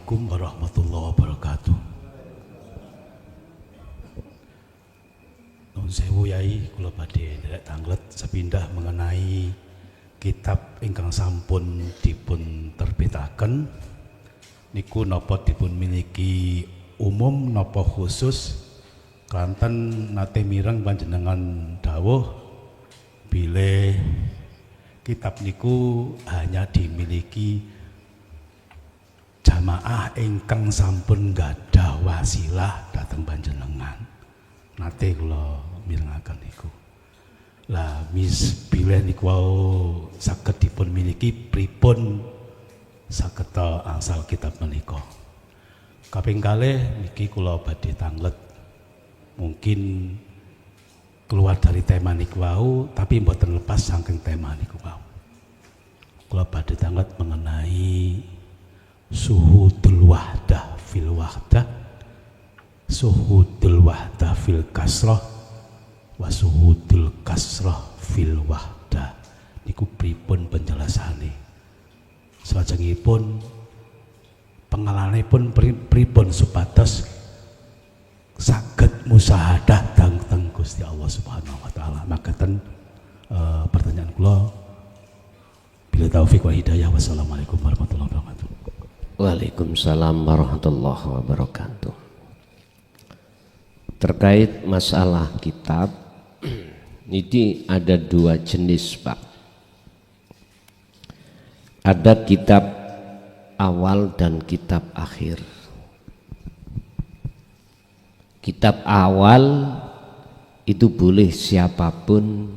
Assalamualaikum warahmatullahi wabarakatuh. Nuwun sewu Yai, kula badhe nderek tanglet sepindah mengenai kitab ingkang sampun dipun terbitaken. Niku napa dipun miliki umum napa khusus, kanten nate mireng panjenengan dawuh bilih kitab niku hanya dimiliki jamaah ingkang sampun gadah wasilah dhateng panjenengan. Nate kula mirengaken niku. Lah bilih niku wau saged dipun miliki pripun sageta angsal kitab menika. Kaping kalih niki kula badhe tanglet mungkin keluar dari tema niku wau, tapi mboten lepas saking tema niku wau. Kula badhe tanglet mengenai suhudul wahdah fil wahdah, suhudul wahdah fil kasrah, wa suhudul kasrah fil wahdah. Niku pripun penjelasane? Salajengipun pengalanipun pripun supados saged musahadah dhateng Gusti Allah Subhanahu wa taala. Makaten pertanyaan kula, bila taufik wa hidayah. Wassalamualaikum warahmatullahi wabarakatuh. Waalaikumsalam warahmatullahi wabarakatuh. Terkait masalah kitab, ini ada dua jenis, Pak. Ada kitab awal dan kitab akhir. Kitab awal itu boleh siapapun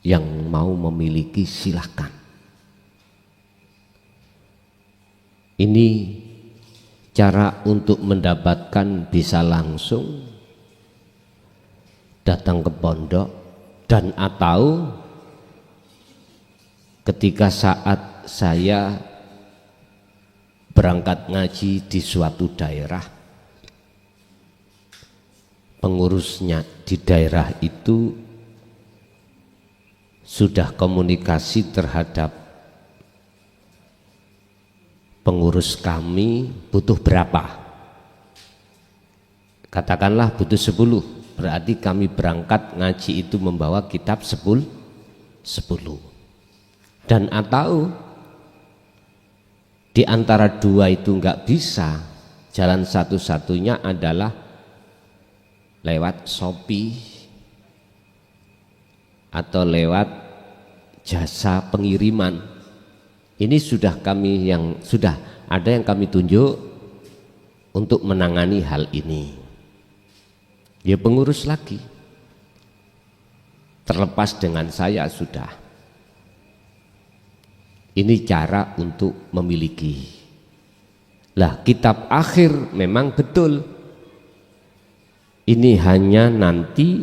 yang mau memiliki silahkan. Ini cara untuk mendapatkan bisa langsung datang ke pondok dan atau ketika saat saya berangkat ngaji di suatu daerah, pengurusnya di daerah itu sudah komunikasi terhadap pengurus kami butuh berapa, katakanlah butuh 10, berarti kami berangkat ngaji itu membawa kitab 10 dan atau di antara dua itu enggak bisa, jalan satu-satunya adalah lewat Shopee atau lewat jasa pengiriman. Ini sudah ada yang kami tunjuk untuk menangani hal ini. Ya pengurus lagi, terlepas dengan saya sudah. Ini cara untuk memiliki. Lah kitab akhir memang betul. Ini hanya nanti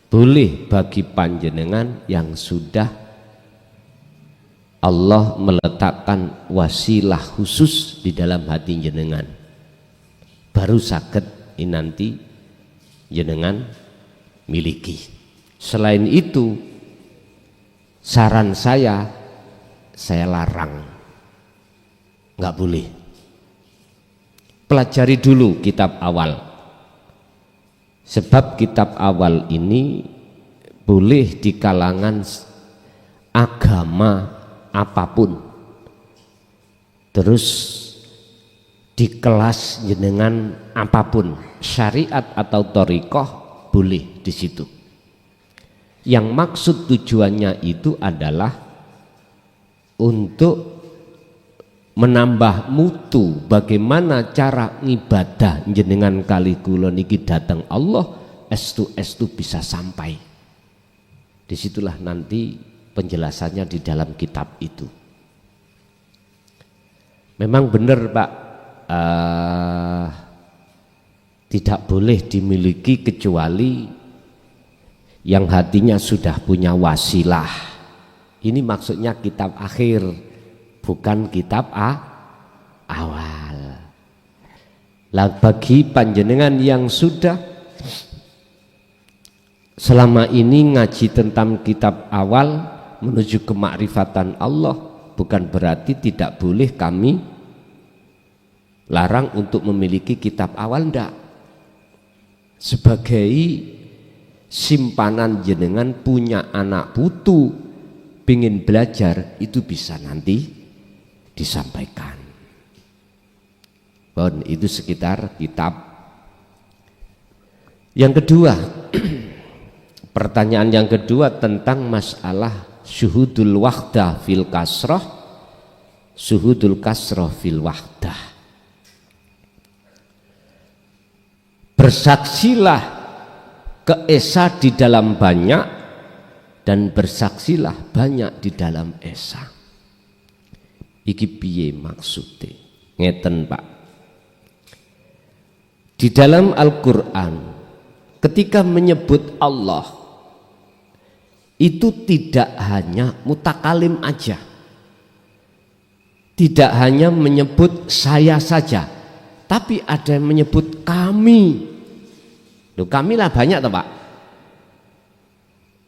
boleh bagi panjenengan yang sudah Allah meletakkan wasilah khusus di dalam hati jenengan, baru sakit ini nanti jenengan miliki. Selain itu, saran saya larang, nggak boleh. Pelajari dulu kitab awal, sebab kitab awal ini boleh di kalangan agama apapun, terus di kelas jenengan apapun, syariat atau thariqah boleh di situ. Yang maksud tujuannya itu adalah untuk menambah mutu bagaimana cara ngibadah jenengan kali kula niki datang Allah estu bisa sampai. Disitulah nanti penjelasannya di dalam kitab itu. Memang benar Pak, tidak boleh dimiliki kecuali yang hatinya sudah punya wasilah. Ini maksudnya kitab akhir, bukan kitab awal. Lah bagi panjenengan yang sudah selama ini ngaji tentang kitab awal menuju kemakrifatan Allah, bukan berarti tidak boleh kami Larang untuk memiliki kitab awal, ndak. Sebagai simpanan jenengan punya anak putu pingin belajar, itu bisa nanti disampaikan. Bon, itu sekitar kitab. Yang kedua, pertanyaan yang kedua tentang masalah syuhudul wahdah fil kasroh, syuhudul kasroh fil wahdah. Bersaksilah keesa di dalam banyak dan bersaksilah banyak di dalam esa. Iki piye maksudnya? Ngeten Pak. Di dalam Al-Quran ketika menyebut Allah itu tidak hanya mutakalim aja, tidak hanya menyebut saya saja, tapi ada yang menyebut kami. Loh, kami lah banyak toh Pak.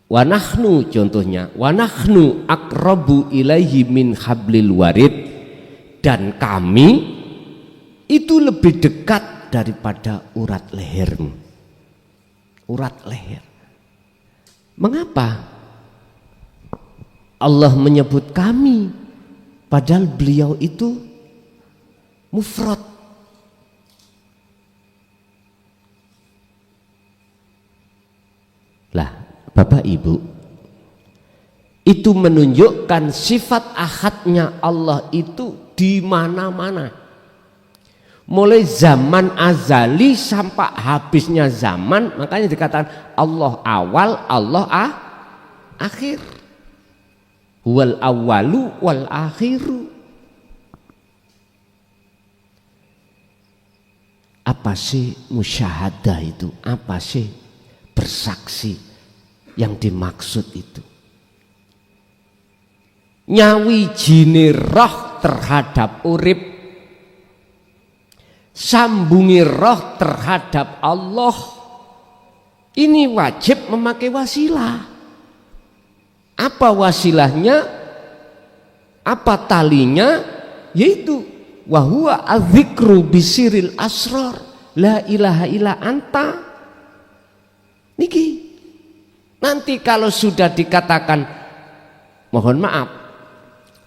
Wa nahnu contohnya, wa nahnu aqrabu ilaihi min hablil warid, dan kami itu lebih dekat daripada urat lehermu. Urat leher. Mengapa Allah menyebut kami padahal beliau itu mufrad? Lah, Bapak Ibu, itu menunjukkan sifat ahadnya Allah itu di mana-mana. Mulai zaman azali sampai habisnya zaman, makanya dikatakan Allah awal, Allah akhir. Wal awalu wal akhiru. Apa sih musyahadah itu? Apa sih bersaksi yang dimaksud itu? Nyawijine roh terhadap urip, sambungi roh terhadap Allah, ini wajib memakai wasilah. Apa wasilahnya? Apa talinya? Yaitu wahuwa adzikru bisiril asrar la ilaha illa anta. Niki nanti kalau sudah dikatakan, mohon maaf,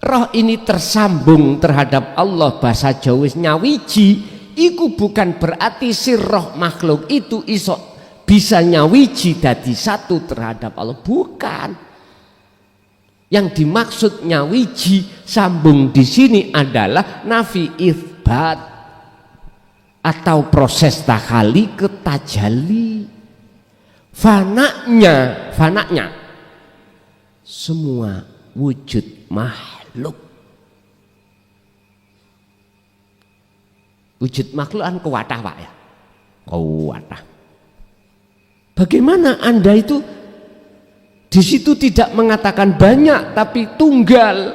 roh ini tersambung terhadap Allah, bahasa Jawa nyawiji, iku bukan berarti si roh makhluk itu iso bisa nyawiji dadi satu terhadap Allah, bukan. Yang dimaksud nyawiji sambung di sini adalah nafi itsbat atau proses takhali ke tajalli. Fananya semua wujud makhluk. Wujud makhluk kan kuwatah Pak ya, kuwatah. Bagaimana Anda itu di situ tidak mengatakan banyak tapi tunggal?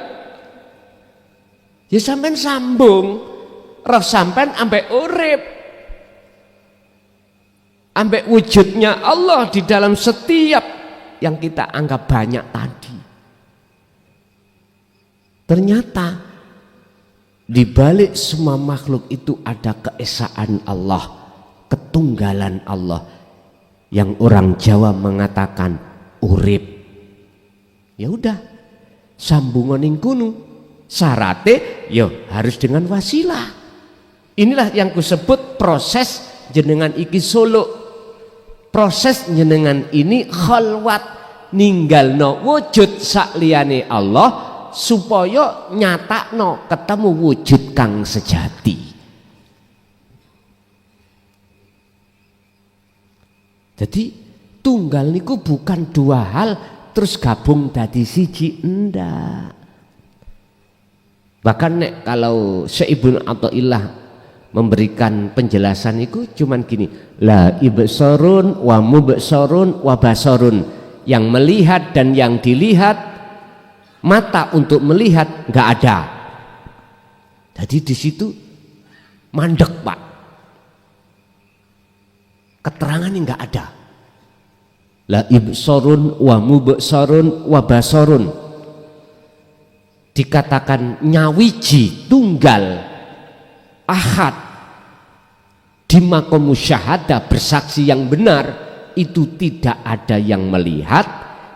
Ya sampean sambung roh sampean ambek urip, ambek wujudnya Allah di dalam setiap yang kita anggap banyak tadi. Ternyata di balik semua makhluk itu ada keesaan Allah, ketunggalan Allah, yang orang Jawa mengatakan urip. Ya udah, sambungan ning kuno syarate yo harus dengan wasilah. Inilah yang kusebut proses jenengan iki solo. Proses jenengan ini khalwat, ninggalno wujud sakliyane Allah supaya nyatakno ketemu wujud kang sejati. Jadi tunggal niku bukan dua hal terus gabung dadi siji, enggak. Bahkan nek kalau Syekh Ibnu Athaillah memberikan penjelasan itu cuman gini, la ibsarun wa mubsarun wa basarun, yang melihat dan yang dilihat, mata untuk melihat enggak ada. Jadi di situ mandek Pak, keterangannya enggak ada. La ibsarun wa mubsarun wa basarun, dikatakan nyawiji, tunggal, ahad, di maqam musyahadah bersaksi yang benar, itu tidak ada yang melihat,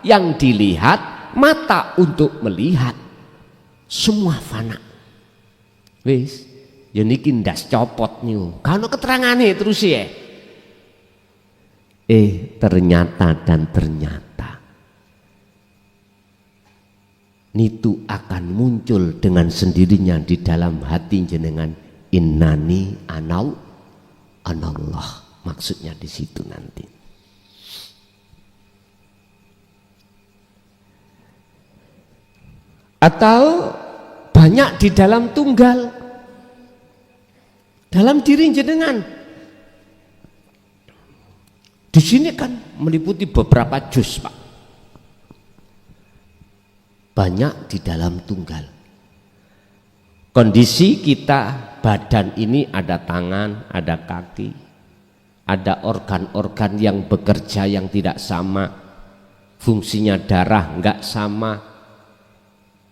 yang dilihat mata untuk melihat, semua fana. Wis, ya niki ndas copot niku. Kan keterangane terus ya. Ternyata dan ternyata itu akan muncul dengan sendirinya di dalam hati jenengan. Innani anallah, maksudnya di situ nanti. Atau banyak di dalam tunggal, dalam diri jenengan. Di sini kan meliputi beberapa juz, Pak. Banyak di dalam tunggal. Kondisi kita, badan ini ada tangan, ada kaki, ada organ-organ yang bekerja yang tidak sama, fungsinya darah enggak sama,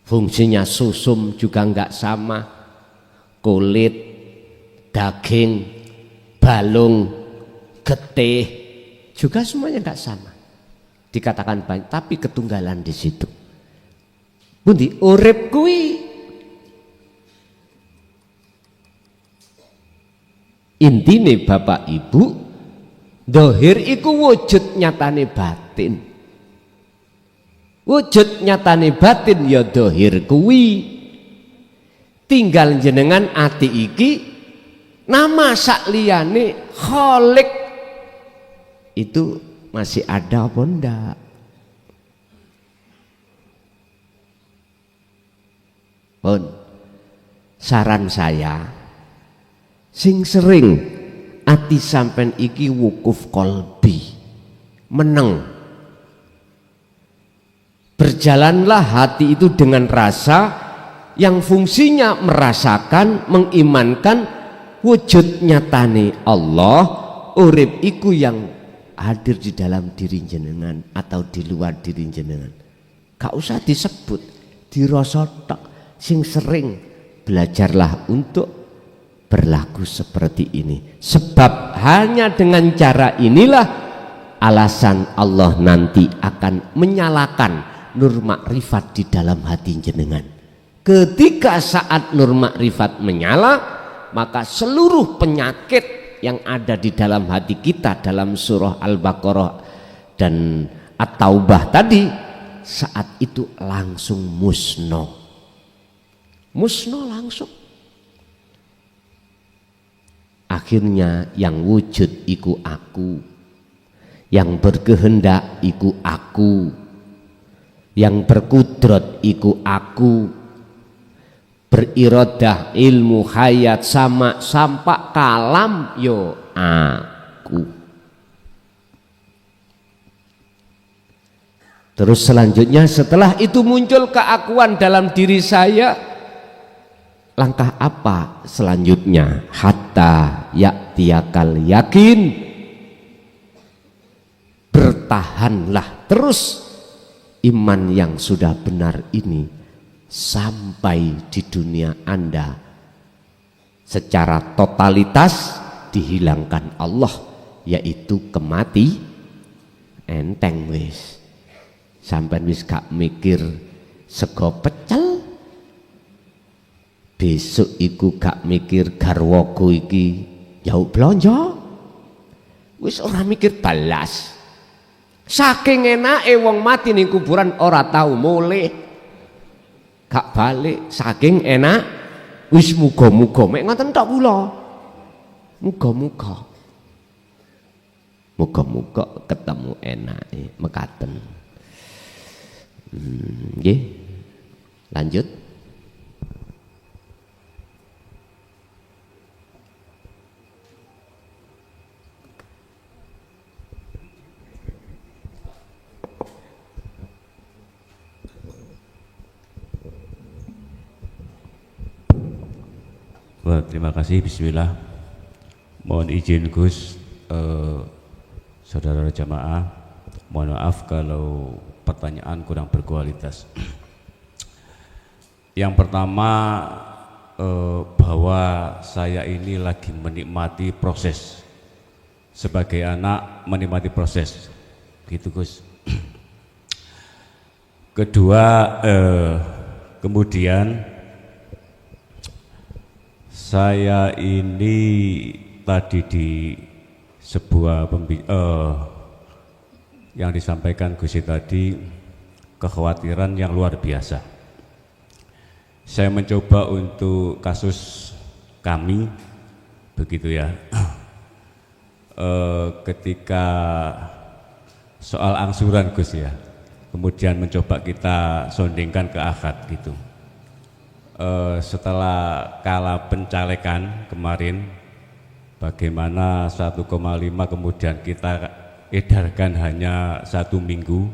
fungsinya susum juga enggak sama, kulit, daging, balung, getih juga semuanya enggak sama. Dikatakan banyak, tapi ketunggalan di situ. Pundi urip kuwi intine Bapak Ibu, dohir iku wujud nyatane batin. Wujud nyatane batin ya dohir kuwi. Tinggal jenengan ati iki nama sakliyane Khalik itu masih ada apa ndak? Pun saran saya, sing sering ati sampen iki wukuf kolbi, meneng, berjalanlah hati itu dengan rasa yang fungsinya merasakan, mengimankan wujud nyatane Allah, urip iku yang hadir di dalam diri jenengan atau di luar diri jenengan. Gak usah disebut, dirasa tok. Sing sering belajarlah untuk berlaku seperti ini, sebab hanya dengan cara inilah alasan Allah nanti akan menyalakan nur makrifat di dalam hati jenengan. Ketika saat nur makrifat menyala, maka seluruh penyakit yang ada di dalam hati kita dalam surah Al-Baqarah dan At-Taubah tadi, saat itu langsung musnah langsung. Akhirnya yang wujud iku aku, yang berkehendak iku aku, yang berkudrat iku aku, berirodah ilmu hayat sama sampak kalam yo aku. Terus selanjutnya setelah itu muncul keakuan dalam diri saya, langkah apa selanjutnya? Hatta ya'tiyakal yakin, bertahanlah terus iman yang sudah benar ini sampai di dunia Anda secara totalitas dihilangkan Allah, yaitu kemati. Enteng wis, sampai wis gak mikir sego pecel, besok iku gak mikir garwaku iki jauh blonjo, wis ora mikir balas. Saking enake wong mati ning kuburan ora tahu mulih, gak balik, saking enak. Wis muga-muga mek ngoten tok kula, muga-muga ketemu enake mekaten. Nggih, lanjut. Terima kasih, bismillah. Mohon izin Gus, saudara jamaah, mohon maaf kalau pertanyaan kurang berkualitas. Yang pertama, bahwa saya ini lagi menikmati proses, sebagai anak menikmati proses, gitu Gus. Kedua, kemudian saya ini tadi di sebuah yang disampaikan Gus tadi, kekhawatiran yang luar biasa. Saya mencoba untuk kasus kami, begitu ya, ketika soal angsuran Gus ya, kemudian mencoba kita sondingkan ke akad gitu. Setelah kalah pencalekan kemarin, bagaimana 1,5 kemudian kita edarkan hanya 1 minggu,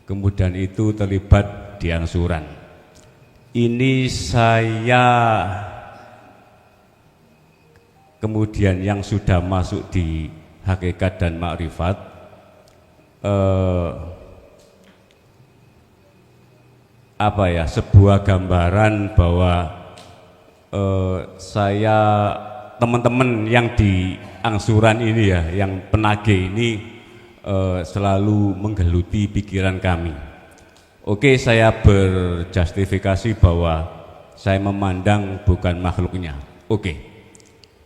kemudian itu terlibat di angsuran. Ini saya kemudian yang sudah masuk di hakikat dan makrifat, sebuah gambaran bahwa saya, teman-teman yang di angsuran ini ya, yang penagih ini selalu menggeluti pikiran kami. Oke, saya berjustifikasi bahwa saya memandang bukan makhluknya. Oke,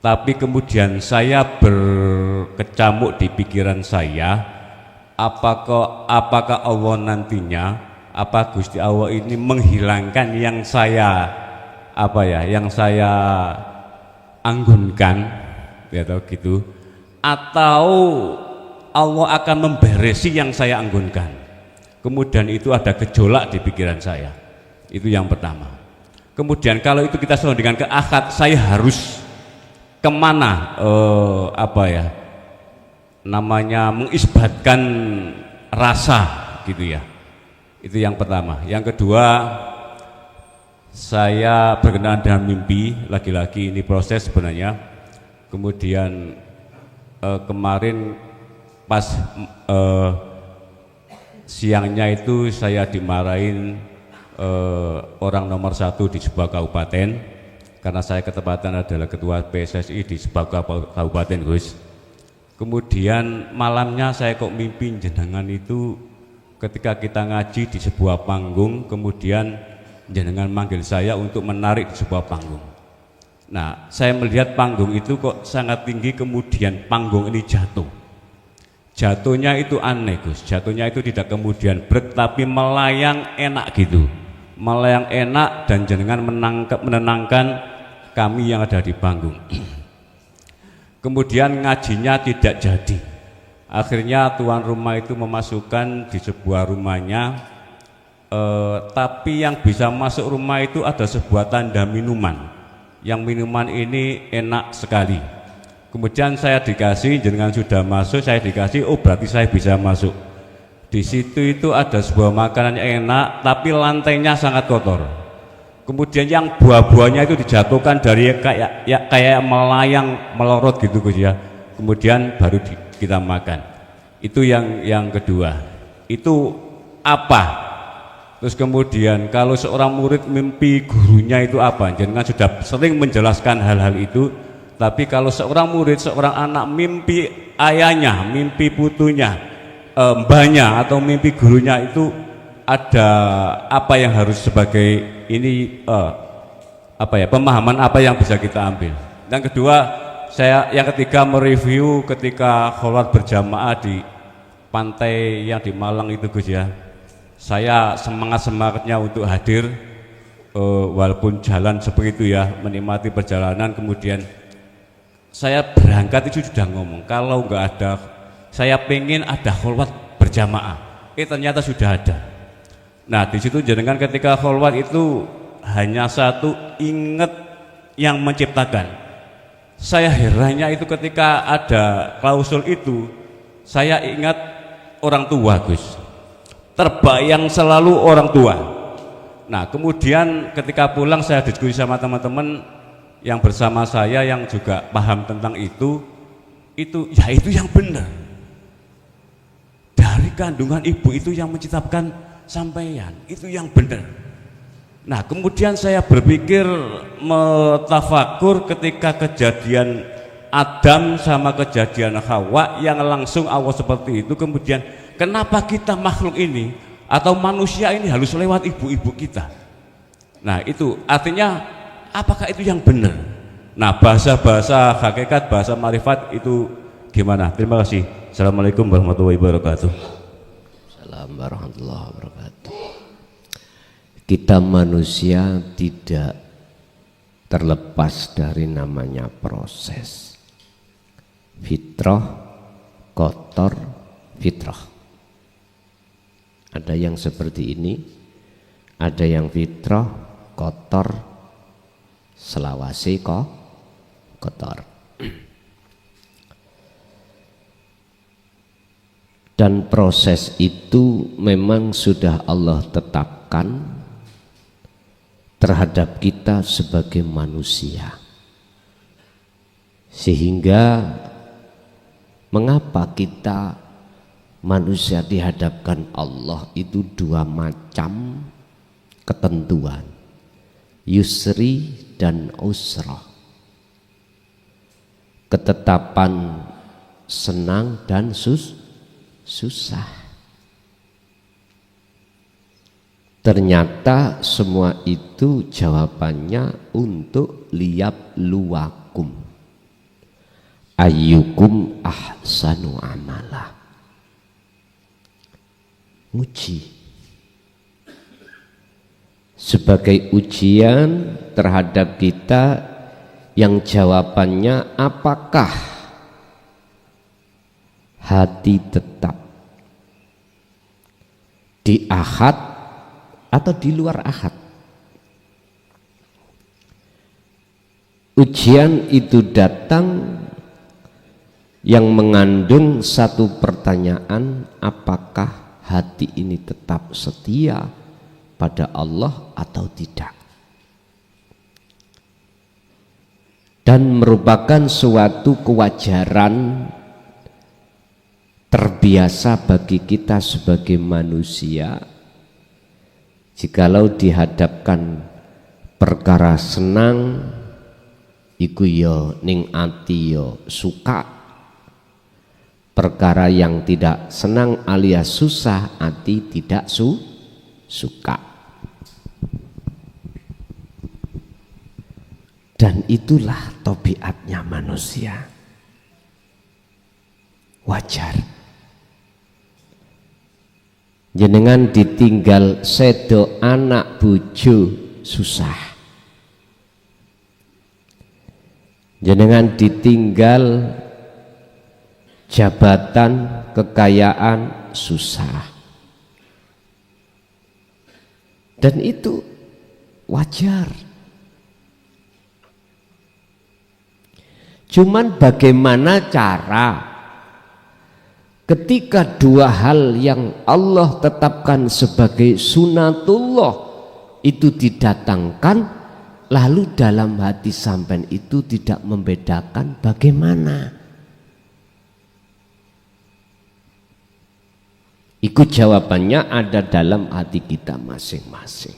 tapi kemudian saya berkecamuk di pikiran saya, apakah Allah nantinya, apa Gusti Allah ini menghilangkan yang saya anggunkan, ya tahu gitu, atau Allah akan memberesi yang saya anggunkan. Kemudian itu ada gejolak di pikiran saya. Itu yang pertama. Kemudian kalau itu kita sondingkan ke akad, saya harus kemana mengisbatkan rasa gitu ya. Itu yang pertama. Yang kedua, saya berkenaan dengan mimpi, lagi-lagi ini proses sebenarnya. Kemudian kemarin pas siangnya itu saya dimarahin orang nomor 1 di sebuah kabupaten, karena saya ketepatan adalah ketua PSSI di sebuah kabupaten Gus. Kemudian malamnya saya kok mimpi jenengan itu ketika kita ngaji di sebuah panggung, kemudian jenengan manggil saya untuk menarik di sebuah panggung. Nah, saya melihat panggung itu kok sangat tinggi, kemudian panggung ini jatuh. Jatuhnya itu aneh Gus, jatuhnya itu tidak kemudian brek, tapi melayang enak gitu, melayang enak, dan jenengan menenangkan kami yang ada di panggung. Kemudian ngajinya tidak jadi, akhirnya tuan rumah itu memasukkan di sebuah rumahnya, tapi yang bisa masuk rumah itu ada sebuah tanda minuman, yang minuman ini enak sekali. Kemudian saya dikasih, jenengan sudah masuk, saya dikasih, oh berarti saya bisa masuk. Di situ itu ada sebuah makanan yang enak, tapi lantainya sangat kotor. Kemudian yang buah-buahnya itu dijatuhkan dari kayak melayang, melorot gitu Gus ya. Kemudian baru kita makan. Itu yang kedua. Itu apa? Terus kemudian kalau seorang murid mimpi gurunya itu apa? Jenengan sudah sering menjelaskan hal-hal itu. Tapi kalau seorang murid, seorang anak mimpi ayahnya, mimpi putunya, mbahnya atau mimpi gurunya, itu ada apa yang harus sebagai ini pemahaman apa yang bisa kita ambil. Yang kedua, yang ketiga mereview ketika kholat berjamaah di pantai yang di Malang itu Gus ya. Saya semangatnya untuk hadir, walaupun jalan seperti itu ya, menikmati perjalanan. Kemudian saya berangkat itu sudah ngomong, kalau nggak ada, saya pengen ada kholwat berjamaah. Ternyata sudah ada. Nah di situ jenengan ketika kholwat itu hanya satu, ingat yang menciptakan. Saya herannya itu ketika ada klausul itu, saya ingat orang tua Gus. Terbayang selalu orang tua. Nah kemudian ketika pulang saya diskusi sama teman-teman yang bersama saya yang juga paham tentang itu ya itu yang benar. Dari kandungan ibu itu yang menciptakan sampeyan, itu yang benar. Nah, kemudian saya berpikir metafakur ketika kejadian Adam sama kejadian Hawa yang langsung Allah seperti itu. Kemudian kenapa kita makhluk ini atau manusia ini harus lewat ibu-ibu kita? Nah, itu artinya apakah itu yang benar? Nah, bahasa-bahasa hakikat, bahasa marifat itu gimana? Terima kasih. Assalamualaikum warahmatullahi wabarakatuh. Assalamualaikum warahmatullahi wabarakatuh. Kita manusia tidak terlepas dari namanya proses. Fitrah, kotor, fitrah. Ada yang seperti ini, ada yang fitrah, kotor, selawase kok kotor. Dan proses itu memang sudah Allah tetapkan terhadap kita sebagai manusia. Sehingga mengapa kita manusia dihadapkan Allah itu dua macam ketentuan, yusri dan usrah, ketetapan senang dan susah. Ternyata semua itu jawabannya untuk liab luwakum, ayyukum ahsanu amala. Uji sebagai ujian terhadap kita yang jawabannya apakah hati tetap di ahad atau di luar ahad. Ujian itu datang yang mengandung satu pertanyaan, apakah hati ini tetap setia pada Allah atau tidak, dan merupakan suatu kewajaran terbiasa bagi kita sebagai manusia. Jikalau dihadapkan perkara senang, iku yo ning ati yo suka. Perkara yang tidak senang alias susah, ati tidak suka. Dan itulah tabiatnya manusia. Wajar. Jenengan ditinggal sedo anak bojo susah. Jenengan ditinggal jabatan kekayaan susah. Dan itu wajar. Cuman bagaimana cara ketika dua hal yang Allah tetapkan sebagai sunatullah itu didatangkan, lalu dalam hati sampean itu tidak membedakan bagaimana? Ikut jawabannya ada dalam hati kita masing-masing.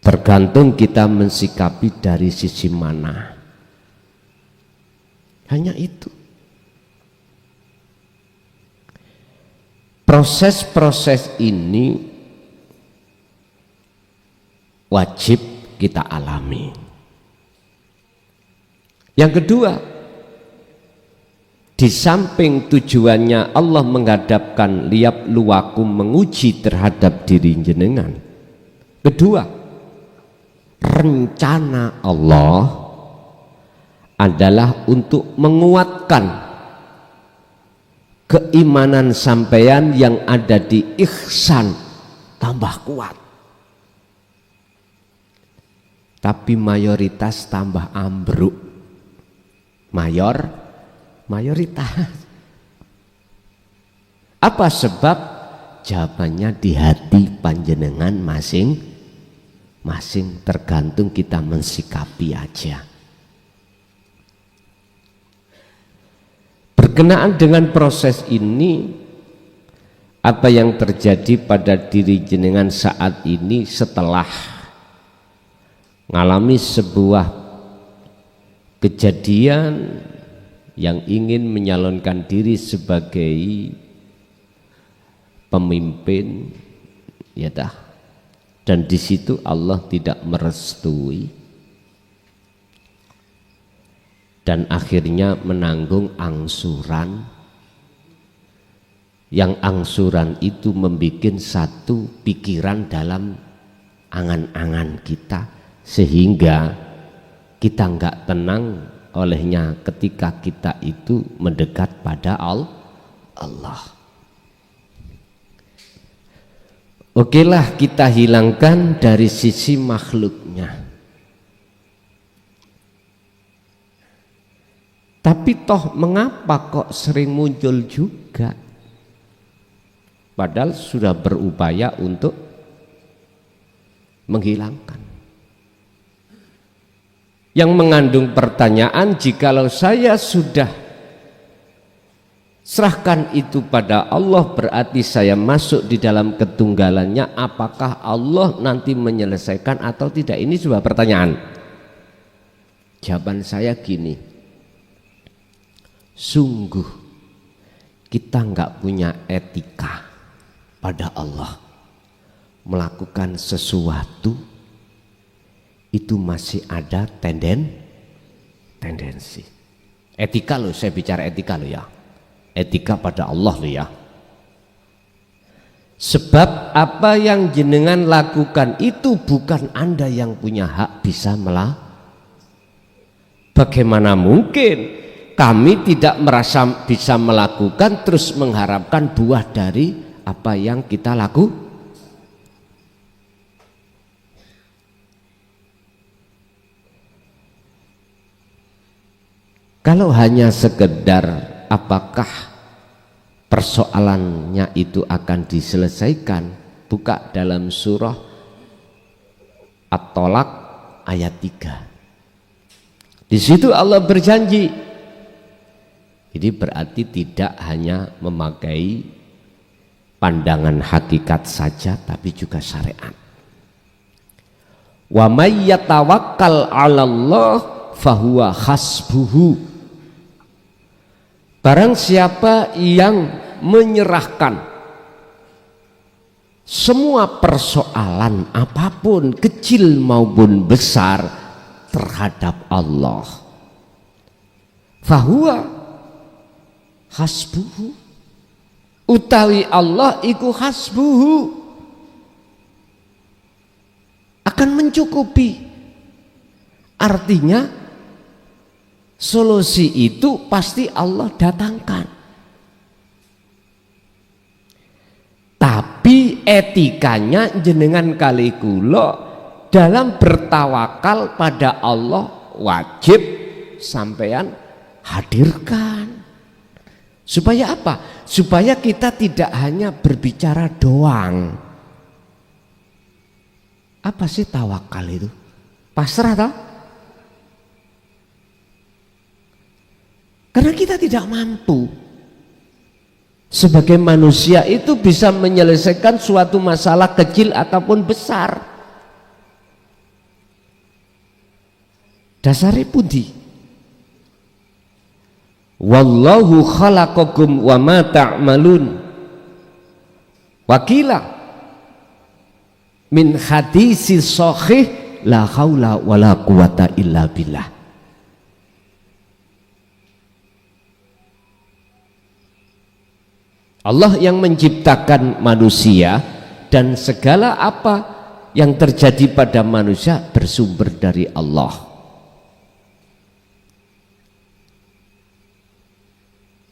Tergantung kita mensikapi dari sisi mana. Hanya itu. Proses-proses ini wajib kita alami. Yang kedua, di samping tujuannya Allah menghadapkan liab luwakum, menguji terhadap diri jenengan. Kedua, rencana Allah adalah untuk menguatkan keimanan sampeyan yang ada di ihsan, tambah kuat. Tapi mayoritas tambah ambruk. Mayoritas. Apa sebab? Jawabannya di hati panjenengan masing-masing, tergantung kita mensikapi aja. Berkenaan dengan proses ini apa yang terjadi pada diri jenengan saat ini setelah mengalami sebuah kejadian yang ingin menyalonkan diri sebagai pemimpin, ya dah, dan di situ Allah tidak merestui dan akhirnya menanggung angsuran, yang angsuran itu membuat satu pikiran dalam angan-angan kita sehingga kita enggak tenang olehnya ketika kita itu mendekat pada Allah. Okelah kita hilangkan dari sisi makhluknya. Tapi toh mengapa kok sering muncul juga? Padahal sudah berupaya untuk menghilangkan. Yang mengandung pertanyaan, jikalau saya sudah serahkan itu pada Allah, berarti saya masuk di dalam ketunggalannya, apakah Allah nanti menyelesaikan atau tidak? Ini sebuah pertanyaan. Jawaban saya gini, sungguh kita nggak punya etika pada Allah. Melakukan sesuatu itu masih ada tendensi. Etika loh, saya bicara etika loh ya. Etika pada Allah loh ya. Sebab apa yang jenengan lakukan itu bukan Anda yang punya hak bisa melakukan. Bagaimana mungkin kami tidak merasa bisa melakukan terus mengharapkan buah dari apa yang kita lakukan? Kalau hanya sekedar apakah persoalannya itu akan diselesaikan, buka dalam surah At-Tolak ayat 3. Di situ Allah berjanji. Ini berarti tidak hanya memakai pandangan hakikat saja, tapi juga syariat. Wa may yatawakkal 'alallah fahuwa hasbuhu. Barang siapa yang menyerahkan semua persoalan apapun, kecil maupun besar, terhadap Allah, fahuwa hasbuhu, utawi Allah iku hasbuhu, akan mencukupi. Artinya solusi itu pasti Allah datangkan. Tapi etikanya jenengan kali kula dalam bertawakal pada Allah wajib sampean hadirkan. Supaya apa? Supaya kita tidak hanya berbicara doang. Apa sih tawakal itu? Pasrah toh? Karena kita tidak mampu sebagai manusia itu bisa menyelesaikan suatu masalah kecil ataupun besar. Dasarnya pundi? Wallahu khalaqakum wa ma ta'malun. Wakila min hadisi sahih la haula wala quwata illa billah. Allah yang menciptakan manusia dan segala apa yang terjadi pada manusia bersumber dari Allah.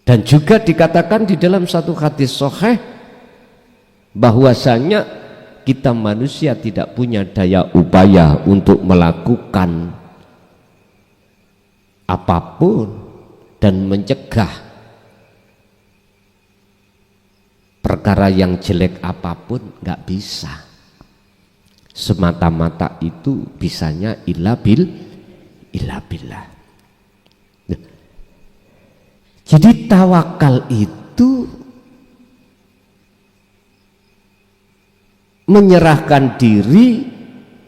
Dan juga dikatakan di dalam satu hadis sahih bahwasanya kita manusia tidak punya daya upaya untuk melakukan apapun dan mencegah perkara yang jelek apapun, nggak bisa. Semata-mata itu bisanya illa billah. Jadi tawakal itu menyerahkan diri,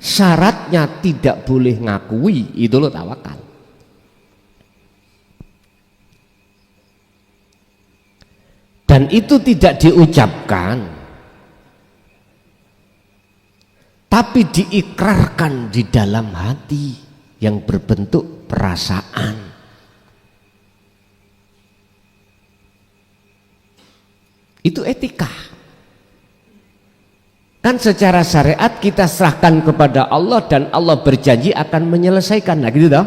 syaratnya tidak boleh ngakui, itu loh tawakal. Dan itu tidak diucapkan, tapi diikrarkan di dalam hati yang berbentuk perasaan. Itu etika. Kan secara syariat kita serahkan kepada Allah dan Allah berjanji akan menyelesaikan. Nah gitu toh.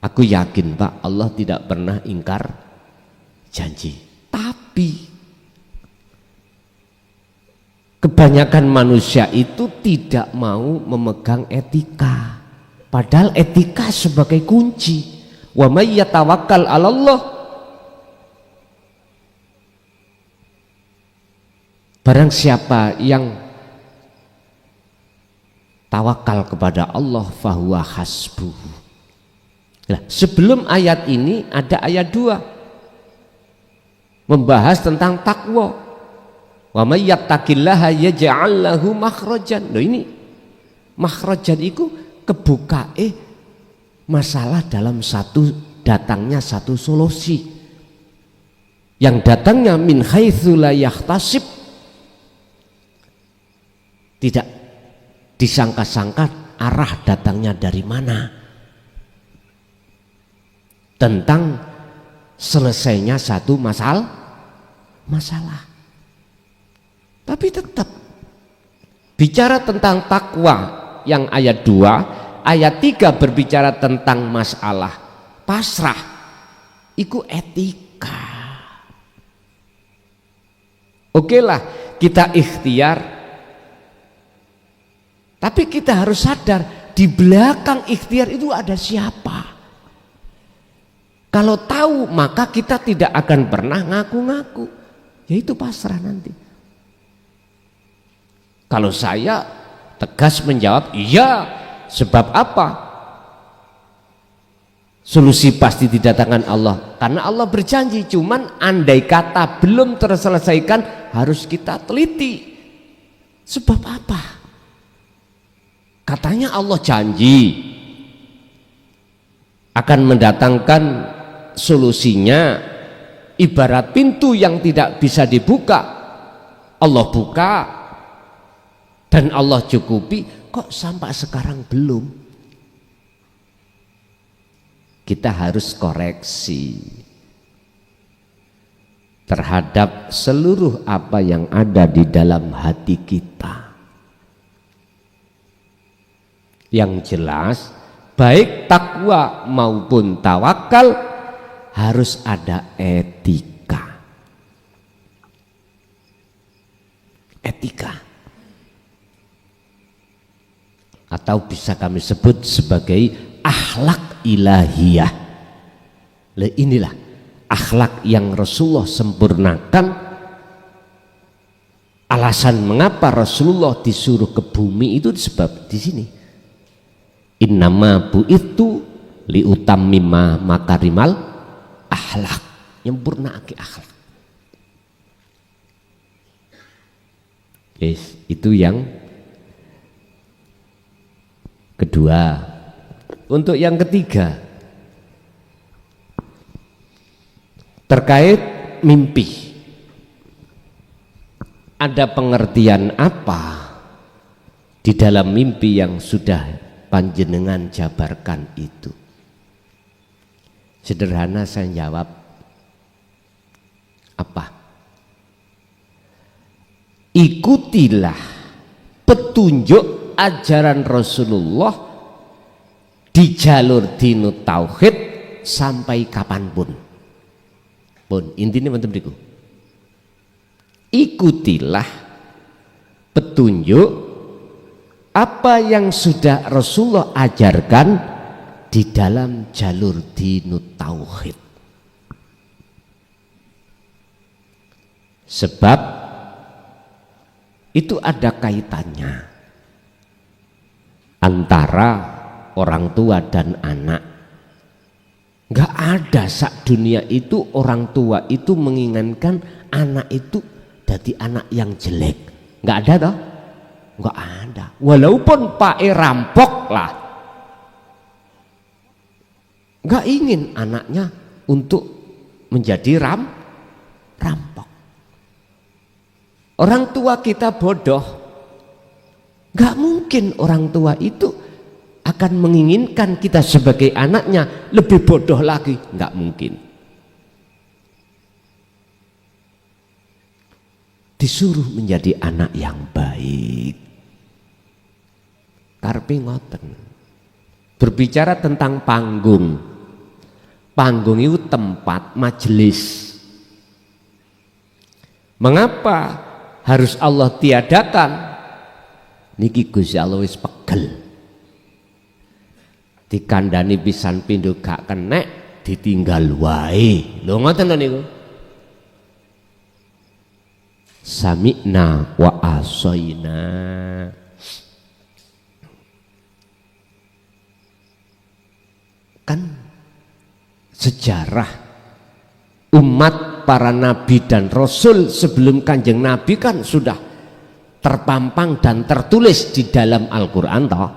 Aku yakin Pak, Allah tidak pernah ingkar janji. Tapi kebanyakan manusia itu tidak mau memegang etika. Padahal etika sebagai kunci. Wa may yatawakkal 'alallah, barang siapa yang tawakal kepada Allah fahuwa hasbuhu. Nah, sebelum ayat ini ada ayat 2 membahas tentang takwa. Wa may yattaqillaha yaj'al lahu makhrajan. Loh, ini makhrajan itu kebukae masalah dalam datangnya satu solusi. Yang datangnya min haitsu la yahtasib, tidak disangka-sangka arah datangnya dari mana, tentang selesainya satu masalah. Tapi tetap bicara tentang takwa yang ayat 2, ayat 3 berbicara tentang masalah pasrah, itu etika. Oke lah, kita ikhtiar, tapi kita harus sadar di belakang ikhtiar itu ada siapa. Kalau tahu maka kita tidak akan pernah ngaku-ngaku, yaitu pasrah nanti. Kalau saya tegas menjawab iya, sebab apa? Solusi pasti didatangkan Allah, karena Allah berjanji. Cuman andai kata belum terselesaikan, harus kita teliti. Sebab apa? Katanya Allah janji akan mendatangkan solusinya, ibarat pintu yang tidak bisa dibuka, Allah buka dan Allah cukupi. Kok sampai sekarang belum? Kita harus koreksi terhadap seluruh apa yang ada di dalam hati kita. Yang jelas, baik takwa maupun tawakal harus ada etika. Etika, atau bisa kami sebut sebagai akhlak ilahiyah. Inilah akhlak yang Rasulullah sempurnakan. Alasan mengapa Rasulullah disuruh ke bumi itu sebab di sini. Innama bu'ithu liutammima makarimal akhlak, nyempurnaake akhlak. Yes, itu yang kedua. Untuk yang ketiga, terkait mimpi, ada pengertian apa di dalam mimpi yang sudah panjenengan jabarkan itu? Sederhana saya jawab, apa? Ikutilah petunjuk ajaran Rasulullah di jalur dinut tauhid sampai kapanpun. Pun intinya teman beriku, ikutilah petunjuk apa yang sudah Rasulullah ajarkan di dalam jalur dinut tauhid. Sebab itu ada kaitannya antara orang tua dan anak. Enggak ada sak dunia itu orang tua itu menginginkan anak itu jadi anak yang jelek. Nggak ada toh? Nggak ada. Walaupun Pak rampok lah, nggak ingin anaknya untuk menjadi rampok. Orang tua kita bodoh, nggak mungkin orang tua itu akan menginginkan kita sebagai anaknya lebih bodoh lagi, nggak mungkin. Disuruh menjadi anak yang baik. Karpi ngoten. Berbicara tentang panggung. Panggung itu tempat majelis. Mengapa harus Allah tiadakan? Niki Gusti Allah wis pegel. Dikandani pisan pindho gak kenek, ditinggal wae. Lho ngoten lho niku. Sami'na wa asoina. Kan sejarah umat para nabi dan rasul sebelum Kanjeng Nabi kan sudah terpampang dan tertulis di dalam Al-Quran toh.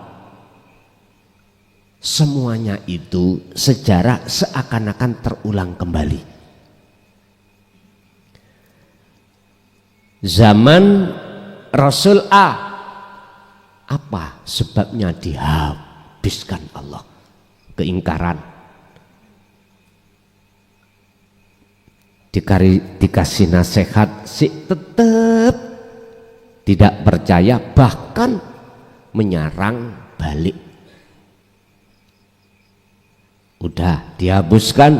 Semuanya itu sejarah seakan-akan terulang kembali. Zaman Rasul A, apa sebabnya dihabiskan Allah? Keingkaran. Dikasih nasihat, si tetap tidak percaya, bahkan menyerang balik. Udah dihapuskan,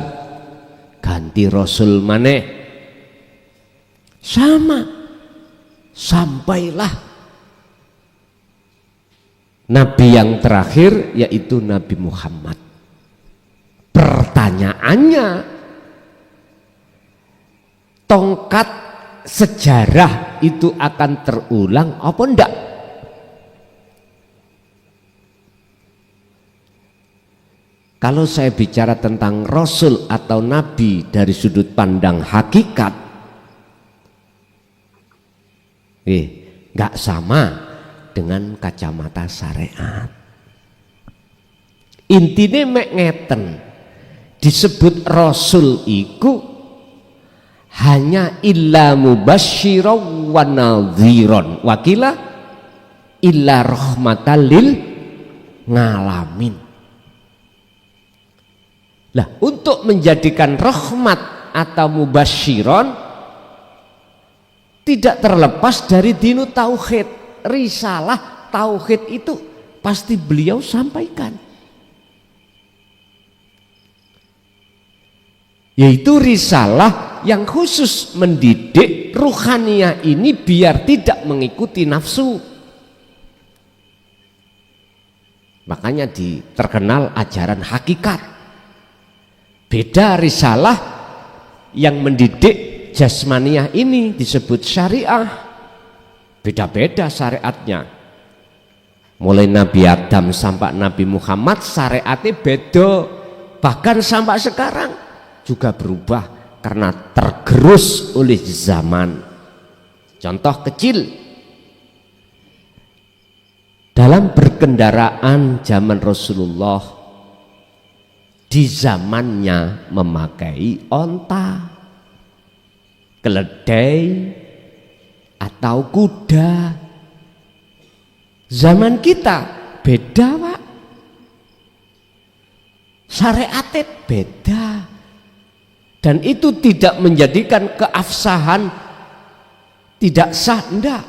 ganti Rasul maneh. Sama, sampailah Nabi yang terakhir, yaitu Nabi Muhammad. Pertanyaannya, tongkat sejarah itu akan terulang apa enggak? Kalau saya bicara tentang Rasul atau Nabi dari sudut pandang hakikat, enggak sama dengan kacamata syariat. Intine mek ngeten, disebut Rasul iku hanya illa mubasysyiran wa nadhiran, wakila illa rahmatan lil ngalamin. Lah, untuk menjadikan rahmat atau mubasysyiran tidak terlepas dari dinu tauhid. Risalah tauhid itu pasti beliau sampaikan, yaitu risalah yang khusus mendidik ruhaniyah ini biar tidak mengikuti nafsu. Makanya terkenal ajaran hakikat. Beda risalah yang mendidik jasmaniyah ini disebut syariah. Beda-beda syariatnya. Mulai Nabi Adam sampai Nabi Muhammad syariatnya beda. Bahkan sampai sekarang juga berubah karena tergerus oleh zaman. Contoh kecil, dalam berkendaraan zaman Rasulullah, di zamannya memakai onta, keledai, atau kuda. Zaman kita beda, Pak. Syariatnya beda. Dan itu tidak menjadikan keabsahan tidak sah, enggak.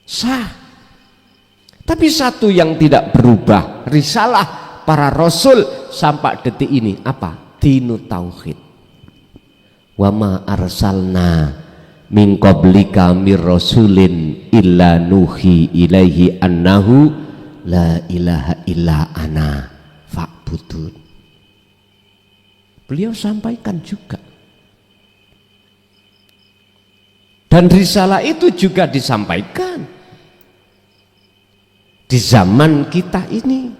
Sah. Tapi satu yang tidak berubah, risalah para rasul sampai detik ini apa? Dinu tauhid. Wa ma arsalna min qablika mir rasulin illa nuhi ilaihi annahu la ilaha illa ana fa'budun. Beliau sampaikan juga. Dan risalah itu juga disampaikan di zaman kita ini.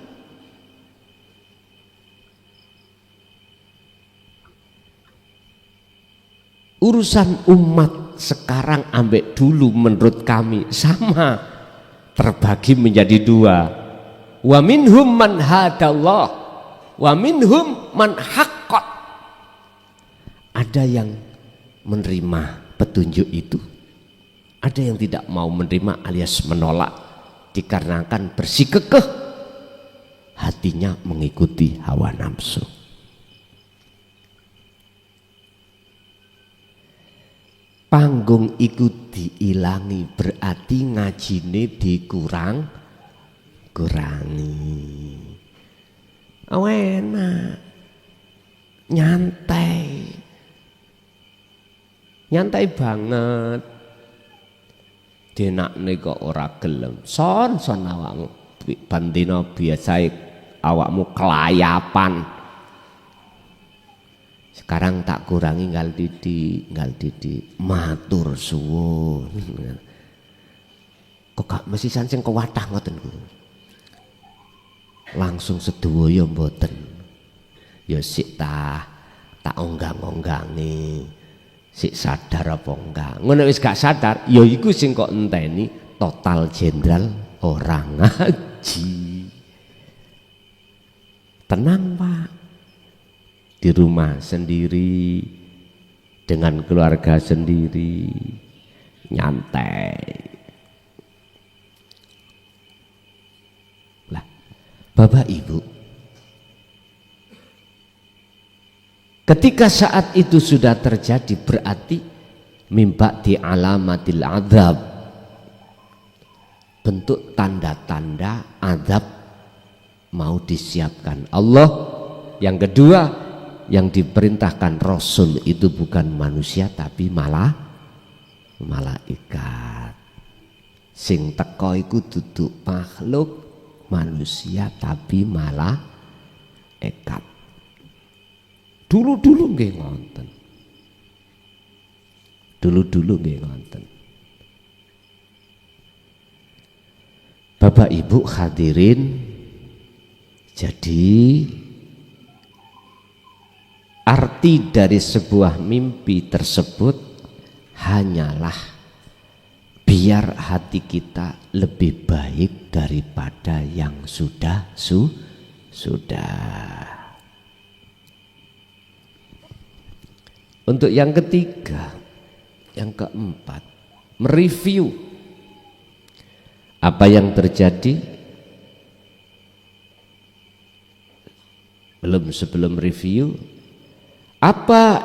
Urusan umat sekarang ambek dulu menurut kami sama, terbagi menjadi dua. Wa minhum man hadallah wa minhum man haqqat. Ada yang menerima petunjuk itu, ada yang tidak mau menerima alias menolak, dikarenakan bersikukuh hatinya mengikuti hawa nafsu. Panggung iku diilangi berarti ngajine kurangi. Enak, nyantai banget. Denakne kok ora gelem. Son awakmu bandina biasae awakmu kelayapan. Sekarang tak kurangi ngal didik matur suwun. Kok gak mesti sing kewatah ngoten ku. Langsung sedaya mboten. Ya sik tak onggang-onggangi. Sik sadar apa enggak. Ngono wis gak sadar, ya iku sing kok enteni total jenderal orang ngaji. Tenang, Pak. Di rumah sendiri, dengan keluarga sendiri, nyantai. Lah, Bapak Ibu, ketika saat itu sudah terjadi berarti mimba di alamatil azab, bentuk tanda-tanda azab mau disiapkan Allah. Yang kedua, yang diperintahkan Rasul itu bukan manusia tapi malaikat. Sing teko iku duduk makhluk manusia tapi malaikat. Dulu nggih ngoten. Dulu nggih ngoten. Bapak Ibu hadirin, jadi arti dari sebuah mimpi tersebut hanyalah biar hati kita lebih baik daripada yang sudah. Untuk yang ketiga, yang keempat, mereview apa yang terjadi. Sebelum review, apa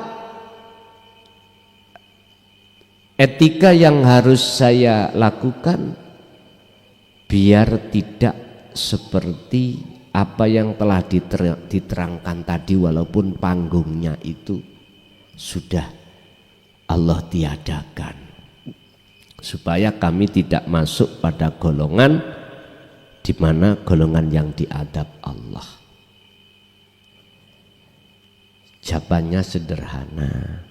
etika yang harus saya lakukan biar tidak seperti apa yang telah diterangkan tadi, walaupun panggungnya itu sudah Allah tiadakan, supaya kami tidak masuk pada golongan di mana golongan yang diadab Allah. Jawabannya sederhana.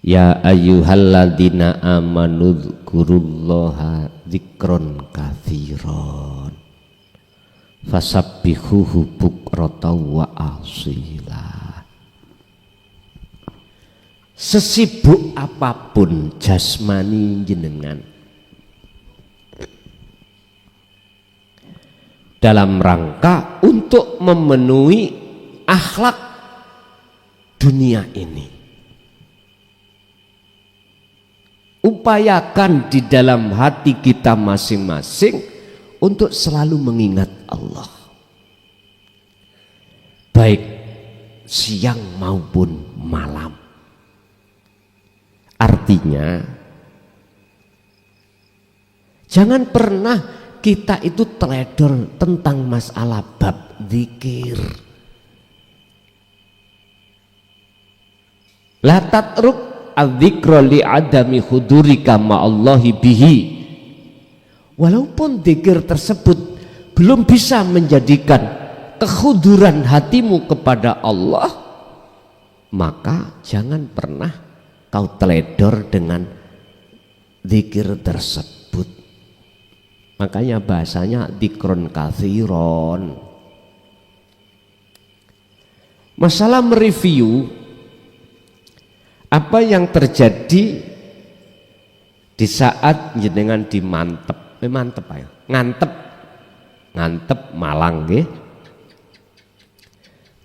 Ya ayyuhalladzina amanu dzkurullaha dzikron katsiron fasabbihuhu bukratan wa asila. Sesibuk apapun jasmani jenengan, dalam rangka untuk memenuhi akhlak dunia ini, upayakan di dalam hati kita masing-masing untuk selalu mengingat Allah, baik siang maupun malam. Artinya jangan pernah kita itu teledor tentang masalah bab zikir. La tatruk adzikra li adami hudurika ma'allahi bihi. Walaupun zikir tersebut belum bisa menjadikan kehuduran hatimu kepada Allah, maka jangan pernah kau teledor dengan zikir tersebut. Makanya bahasanya dzikron katsiron. Masalah mereview, Apa yang terjadi di saat jenengan dimantep, mantep ayo, ngantep Malang nggih,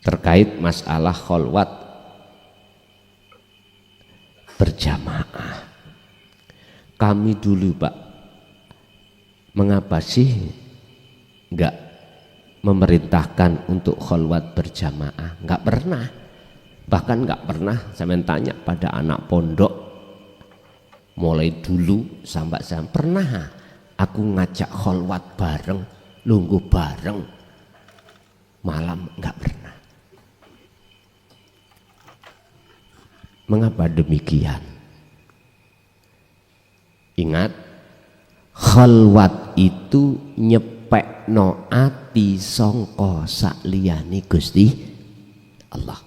terkait masalah kholwat berjamaah. Kami dulu Pak, mengapa sih enggak memerintahkan untuk kholwat berjamaah? Enggak pernah, bahkan enggak pernah saya tanya pada anak pondok mulai dulu sampai saya pernah aku ngajak kholwat bareng, lungguh bareng malam, enggak pernah. Mengapa demikian? Ingat, kholwat itu nyepekno ati sangka sakliyane Gusti Allah.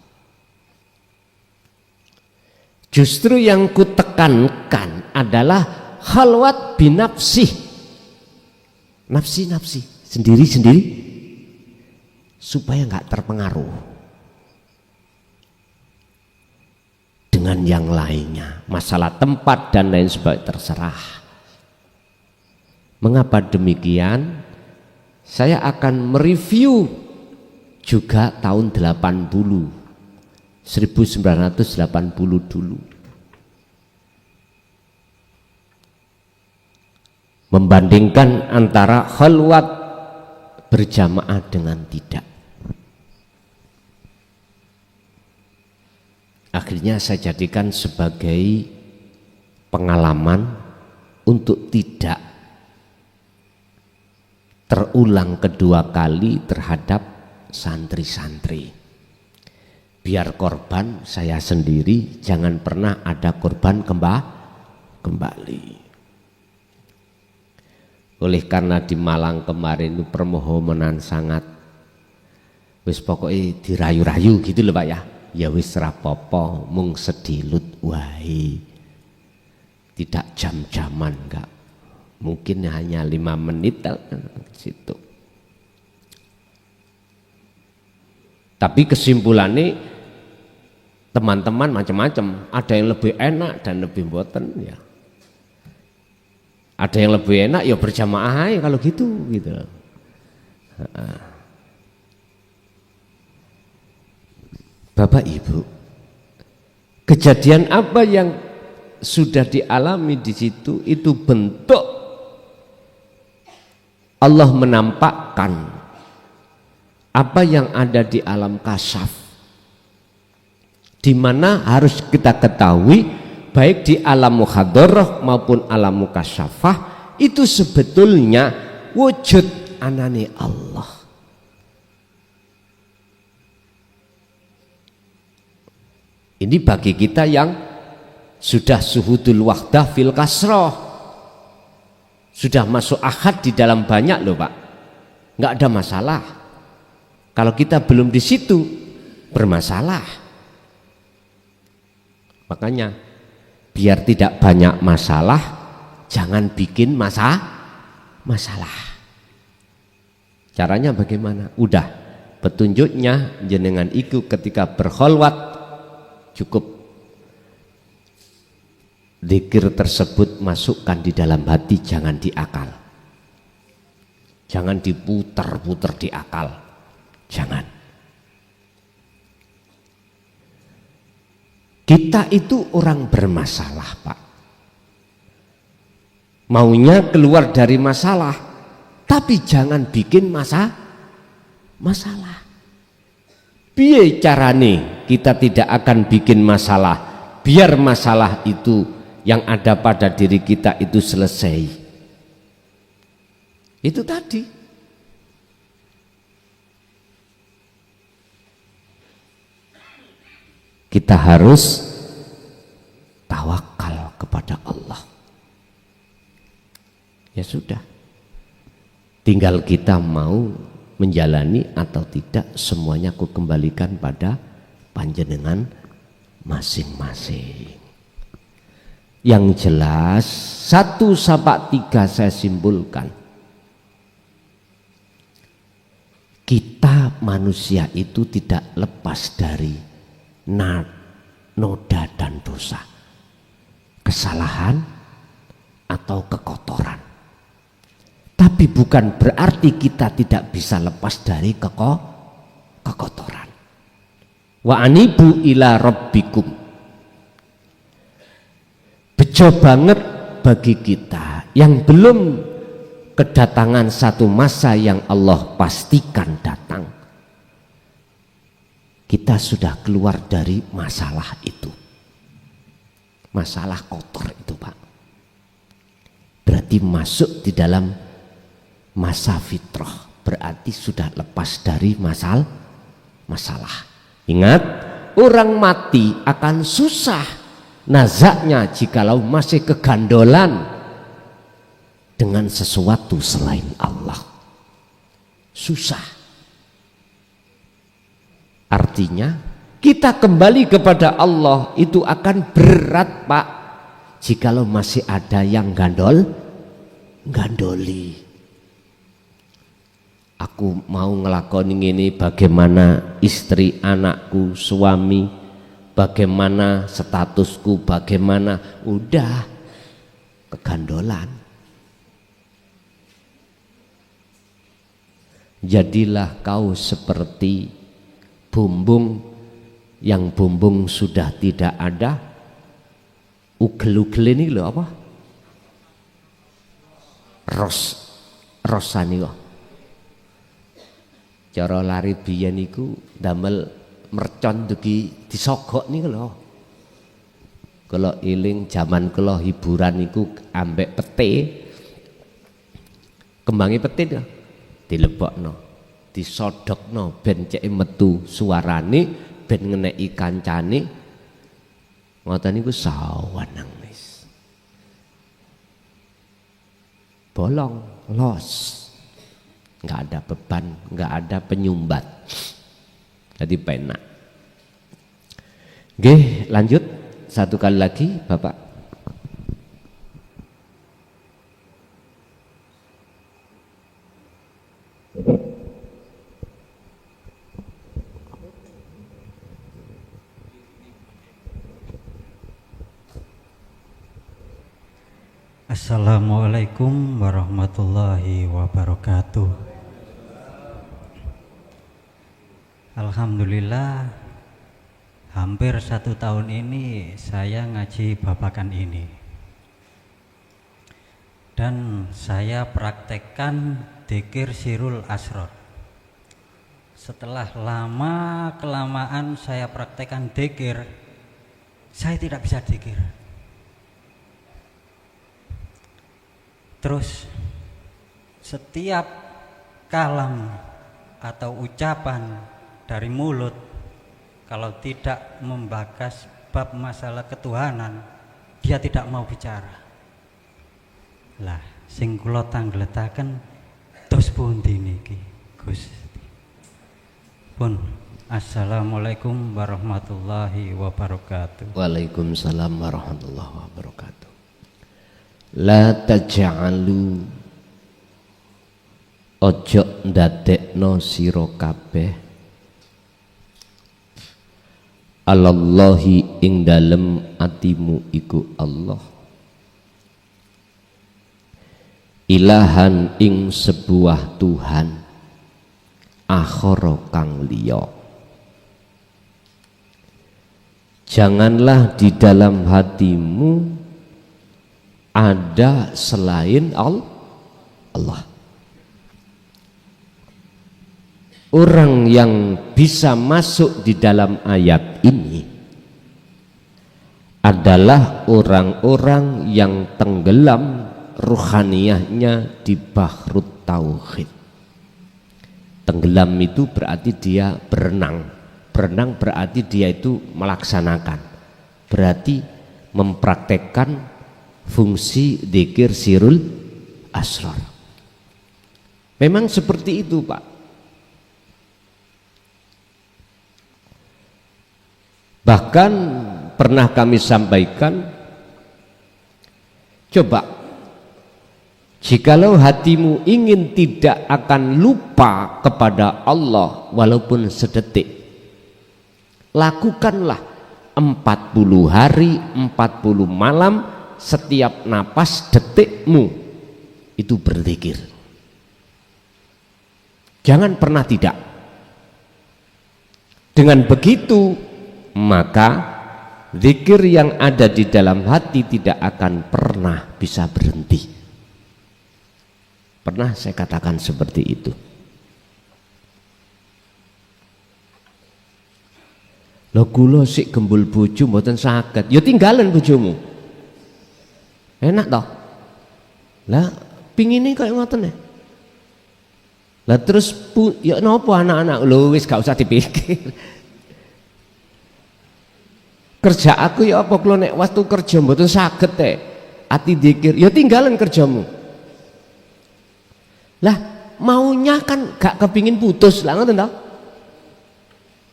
Justru yang kutekankan adalah khalwat binafsih, nafsi sendiri-sendiri, supaya nggak terpengaruh dengan yang lainnya. Masalah tempat dan lain sebagainya terserah. Mengapa demikian? Saya akan mereview juga tahun 1980 dulu, membandingkan antara khalwat berjamaah dengan tidak. Akhirnya saya jadikan sebagai pengalaman untuk tidak terulang kedua kali terhadap santri-santri. Biar korban saya sendiri, jangan pernah ada korban kembali. Oleh karena di Malang kemarin itu permohonan sangat wis pokoknya dirayu-rayu gitu loh Pak ya. Ya wis rapopo, mung sedilut wae. Tidak jam-jaman enggak. Mungkin hanya 5 menit situ. Tapi kesimpulannya teman-teman macam-macam, ada yang lebih enak dan lebih boten ya. Ada yang lebih enak ya berjamaah aja kalau gitu. Bapak Ibu, kejadian apa yang sudah dialami di situ itu bentuk Allah menampakkan apa yang ada di alam kasyaf, di mana harus kita ketahui baik di alam muhadharah maupun alam mukasyafah itu sebetulnya wujud anane Allah. Ini bagi kita yang sudah suhudul wahdah fil kasroh, sudah masuk ahad di dalam banyak loh Pak, nggak ada masalah. Kalau kita belum di situ bermasalah. Makanya biar tidak banyak masalah, jangan bikin masalah. Caranya bagaimana? Udah petunjuknya jenengan iku ketika berkholwat cukup zikir tersebut masukkan di dalam hati, jangan di akal, jangan diputar-putar di akal, jangan. Kita itu orang bermasalah Pak, maunya keluar dari masalah, tapi jangan bikin masalah. Piye carane kita tidak akan bikin masalah, biar masalah itu yang ada pada diri kita itu selesai. Itu tadi. Kita harus tawakal kepada Allah. Ya sudah, tinggal kita mau menjalani atau tidak, semuanya aku kembalikan pada panjenengan masing-masing. Yang jelas 1-3 saya simpulkan, kita manusia itu tidak lepas dari noda dan dosa. kesalahan atau kekotoran. Tapi bukan berarti kita tidak bisa lepas dari kekotoran. Wa anibu ila rabbikum. Bejo banget bagi kita yang belum kedatangan satu masa yang Allah pastikan datang. Kita sudah keluar dari masalah itu. Masalah kotor itu, Pak. Berarti masuk di dalam masa fitrah. Berarti sudah lepas dari masalah. Ingat, orang mati akan susah nazaknya jikalau masih kegandolan dengan sesuatu selain Allah. Susah. Artinya kita kembali kepada Allah itu akan berat, Pak, jikalau masih ada yang gandoli. Aku mau ngelakoni ini, bagaimana istri, anakku, suami, bagaimana statusku, bagaimana, udah kegandolan. Jadilah kau seperti bumbung yang bumbung sudah tidak ada. Ugel-ugel ini loh apa? Rosani kok. Cara lari biyen iku damel mercon dugi disogok niku lho. Kula iling jaman kula hiburan iku ambek pete. Kembangi pete to dilebokno, disodokno ben cek metu suarane, ben ngeneki kancane. Ngoten niku sawanang wis. Bolong, los. Nggak ada beban, nggak ada penyumbat, jadi penak. Oke, lanjut satu kali lagi, Bapak. Assalamualaikum warahmatullahi wabarakatuh. Alhamdulillah, hampir 1 tahun ini saya ngaji babakan ini, dan saya praktekkan dzikir sirul asror. Setelah lama kelamaan saya praktekkan dzikir, saya tidak bisa dzikir. Terus setiap kalam atau ucapan dari mulut, kalau tidak membahas bab masalah ketuhanan, dia tidak mau bicara. Lah, sing kula tanggletaken tos pundi niki, Gusti. Pun assalamualaikum warahmatullahi wabarakatuh. Waalaikumsalam warahmatullahi wabarakatuh. La taj'alu, ojo ndadekno sira kabeh alallahi ing dalem atimu iku Allah ilahan ing sebuah Tuhan akhara kang liya. Janganlah di dalam hatimu ada selain Allah. Orang yang bisa masuk di dalam ayat ini adalah orang-orang yang tenggelam ruhaniyahnya di bahrut tauhid. Tenggelam itu berarti dia berenang. Berenang berarti dia itu melaksanakan, berarti mempraktekkan fungsi dzikir sirul asrar. Memang seperti itu, Pak. Bahkan pernah kami sampaikan, coba jikalau hatimu ingin tidak akan lupa kepada Allah walaupun sedetik, lakukanlah 40 hari 40 malam setiap napas detikmu itu berzikir. Jangan pernah tidak. Dengan begitu maka zikir yang ada di dalam hati tidak akan pernah bisa berhenti. Pernah saya katakan seperti itu. Lho kula sik gembul bojo mboten saged. Ya tinggalan bojomu. Enak toh? Lah pingine kaya ngoten ya. Lah terus ya napa anak-anak lho wis gak usah dipikir. Kerja aku ya apa kula nek waktu kerja mboten saged teh. Ati dzikir ya tinggalan kerjamu. Lah maunya kan gak kepingin putus lah ngoten toh?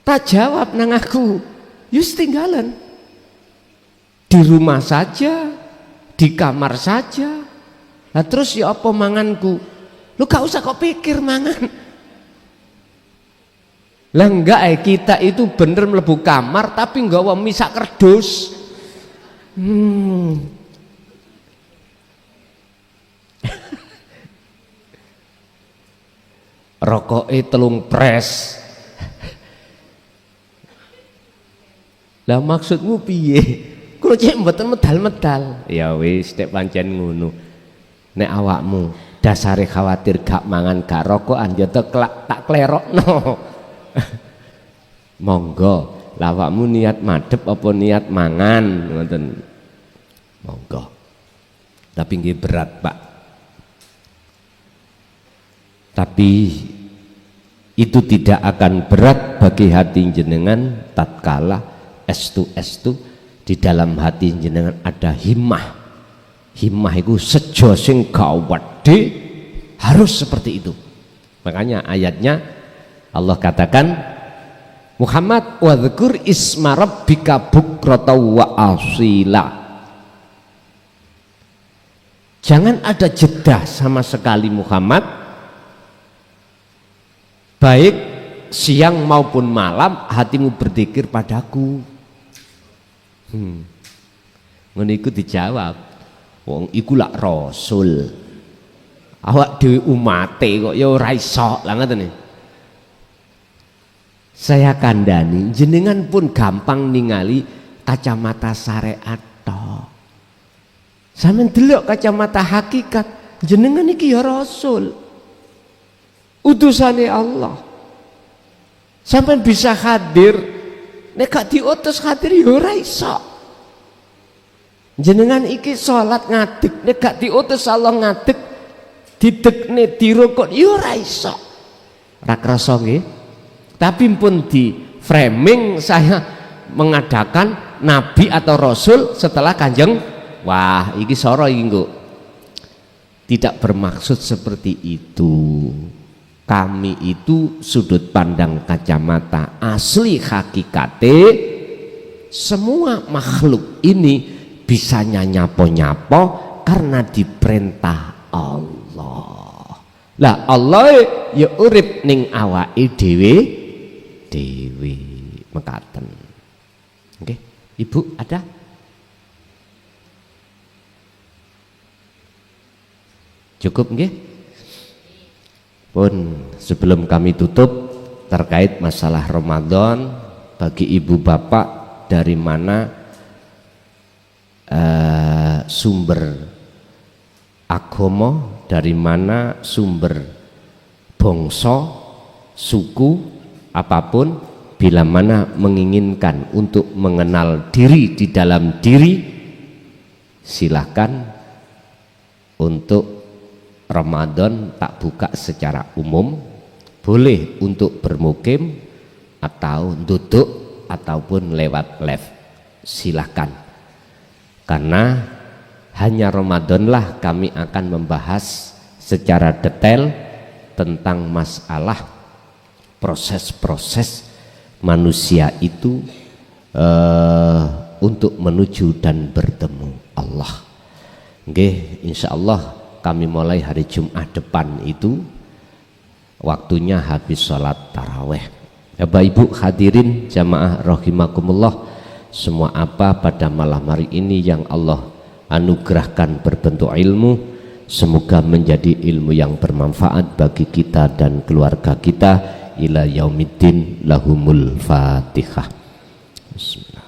Tak jawab nang aku, yus tinggalan di rumah saja, di kamar saja. Nah terus ya apa manganku? Lu gak usah kok pikir mangan. Lah enggak kita itu bener mlebu kamar tapi nggawa misak kerdus. Rokoke 3 pres. Lah maksudmu piye? Kulo cek mboten medal-medal. Ya wis nek pancen ngono. Nek awakmu dasare khawatir gak mangan gak rokokan ya tak klerokno. Monggo, lah awakmu niat madhep apa niat mangan ngoten. Monggo. Tapi nggih berat, Pak. Tapi itu tidak akan berat bagi hati jenengan tatkala estu di dalam hati jenengan ada himmah. Himmah itu sejo sing gawedhe harus seperti itu. Makanya ayatnya Allah katakan Muhammad wadhkur isma rabbika bukrata wa asila. Jangan ada jeda sama sekali Muhammad, baik siang maupun malam hatimu berzikir padaku. Ngono iku dijawab. Wong iku lak rasul. Awak dhewe umate kok ya ora iso lah ngoten. Saya kandhani jenengan pun gampang ningali kacamata syariat tok. Sampeyan delok kacamata hakikat, jenengan iki ya rasul. Utusane Allah. Sampeyan bisa hadir nek gak diutus hadir ya ora iso. Jenengan iki salat ngadeg nek gak diutus Allah ngadeg didekne dirukuk ya ora iso. Ora krasa nggih. Tapi pun di framing saya mengadakan nabi atau rasul setelah Kanjeng. Wah, iki soro iki nggo. Tidak bermaksud seperti itu. Kami itu sudut pandang kacamata asli hakikate semua makhluk ini bisanya nyapo-nyapo karena diperintah Allah. Lah Allah ya urip ning awake dhewe mekaten. Oke, Ibu ada? Cukup nggih? Pun sebelum kami tutup terkait masalah Ramadan bagi ibu bapak dari mana sumber agama, dari mana sumber bangsa, suku apapun, bila mana menginginkan untuk mengenal diri di dalam diri, silahkan untuk Ramadan tak buka secara umum, boleh untuk bermukim atau duduk ataupun lewat live, silahkan. Karena hanya Ramadanlah kami akan membahas secara detail tentang masalah proses-proses manusia itu untuk menuju dan bertemu Allah. Nggih, insyaallah kami mulai hari Jumat depan itu waktunya habis sholat taraweh. Bapak Ibu hadirin jamaah rahimakumullah, semua apa pada malam hari ini yang Allah anugerahkan berbentuk ilmu, semoga menjadi ilmu yang bermanfaat bagi kita dan keluarga kita ila yaumiddin. Lahumul Fatihah. Bismillah.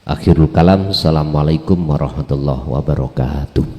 Akhirul kalam. Assalamualaikum warahmatullahi wabarakatuh.